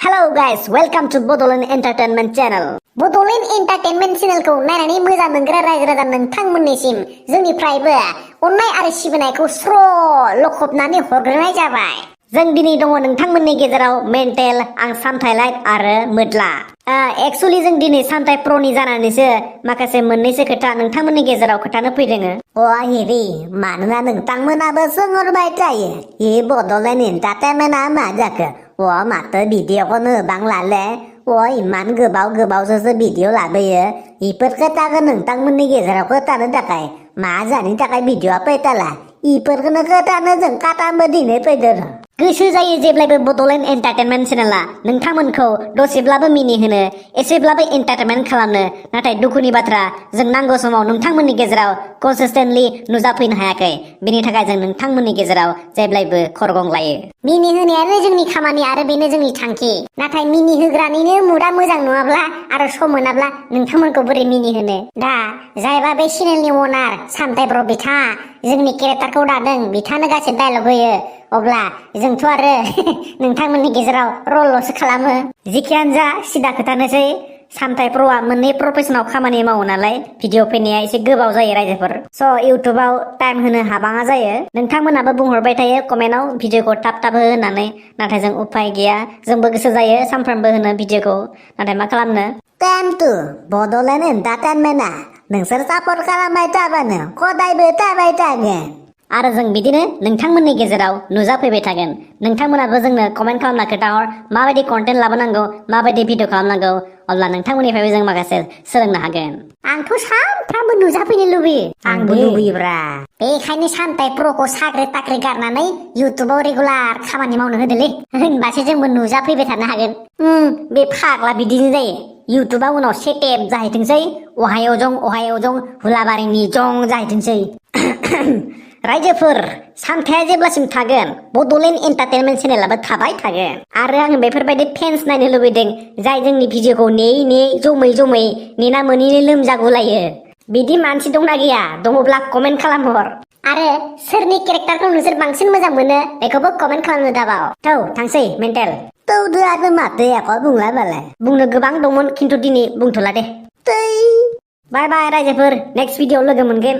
Hello guys, welcome to Bodolan Entertainment Channel. Bodoland entertainment चेनेलखौ नायनानै मोजां मोनग्रा रायजो राजा नोंथांमोननिसिम जोंनिफ्रायबो अननाय आरो सिबिनायखौ स्र' लखबनानै हरग्रोनाय जाबाय। जों दिनै दङ नोंथांमोननि गेजेराव मेन्टेल आं सामथाइ लाइट आरो मोदला। एक्चुअली जों दिनै सामथाइ प्र'नि जानानैसो माखासे मोननैसो खोथा नोंथांमोननि गेजेराव खोथानो फैदों। हेरि मानोना नोंथांमोनाबो सोंहरबाय थायो ए बड'लेण्ड एन्टारटेनमेन्टआ मा जाखो माथो भिडिअ'खौनो होबांलाले इमान गोबावजोंसो भिडिअ लाबोयो इफोर खोथाखौ नोंथांमोननि गेजेराव खोथानो थाखाय मा जानि थाखाय भिडिअ'आ फैथाला इफोरखौनो खोथानो जों खाथामबो दिनै फैदों। गोसो जायो जेब्लायबो बड'लेण्ड एन्टारटेनमेन्ट चेनेला नोंथांमोनखौ दसेब्लाबो मिनिहोनो एसेब्लाबो एन्टारटेनमेन्ट खालामनो, नाथाय दुखुनि बाथ्रा जों नांगौ समाव नोंथांमोननि गेजेराव कनसिस्टेन्टलि नुजाफैनो हायाखै। बेनि थाखाय जों नोंथांमोननि गेजेराव जेब्लायबो खरगंलायो। मिनिहोनायानो जोंनि खामानि आरो बेनो जोंनि थांखि। नाथाय मिनिहोग्रानिनो मुडा मोजां नङाब्ला आरो सम मोनाब्ला नोंथांमोनखौ बोरै मिनिहोनो? दा जायबा बे चेनेलनि अनार सामथाइ ब्र' बिथाङा जोंनि केरेक्टारखौ दादों बिथाङानो गासै डायलग होयो, अब्ला जोंथ' आरो नोंथांमोननि गेजेराव रलल'सो खालामो। जिखियानो जा सिदा खोथानोसै, सामथाइ प्र'आ मोननै प्रफेसनाव खामानि मावो नालाय भिडिअ फैनाया एसे गोबाव जायो रायजोफोर। स' इउटुबाव टाइम होनो हाबाङा जायो। नोंथांमोनाबो बुंहरबाय थायो कमेन्टआव भिडिअखौ थाब हो होननानै, नाथाय जों उफाय गैया। जोंबो गोसो जायो सानफ्रामबो होनो भिडिअखौ, नाथाय मा खालामनो। टेन्टु बड'लेण्ड एन्टारटेनमेन्टआ नोंसोर सापर्ट खालामबाय थाबानो हदायबो थाबाय थागोन। आरो जों बिदिनो नोंथांमोननि गेजेराव नुजाफैबाय थागोन। नोंथांमोनाबो जोंनो कमेन्ट खालामना खोन्थाहर माबायदि कन्टेन्ट लाबोनांगौ, माबायदि भिडिअ खालामनांगौ, अब्ला नोंथांमोननिफ्रायबो जों माखासे सोलोंनो हागोन। आंथ' सानफ्रामबो नुजाफैनो लुबैयो। आंबो लुबैयोब्रा। बेखायनो सामथाइ प्र'खौ साख्रि ताख्रि गारनानै इउटुबाव रेगुलार खामानि मावनो होदोलै, होनबासो जोंबो नुजाफैबाय थानो हागोन। बे फाग्ला बिदिनो जायो। इउटुबा उनाव सेटेप जाहैथोंसै, अहायाव जं हुलाबारिनि जं जाहैथोंसै। रायजोफोर, सामथाया जेब्लासिम थागोन बड'लेण्ड एन्टारटेनमेन्ट चेनेलाबो थाबाय थागोन। आरो आं बेफोरबायदि फेन्स नायनो लुबैदों जाय जोंनि भिडिअखौ नेयै जमै नेना मोनैनो लोमजागुलायो। बिदि मानसि दंना गैया? दङब्ला कमेन्ट खालामहर। आरो सोरनि केरेक्टारखौ नोंसोर बांसिन मोजां मोनो बेखौबो कमेन्ट खालामनो दाबाव। थौ थांसै मेन्टेल। तौदो आरो माथो एख' बुंला बालाय। बुंनो गोबां दंमोन खिन्थु दिनै बुंथ'ला दे। बाय बाय रायजोफोर, नेक्स्ट भिडिअ लोगो मोनगोन।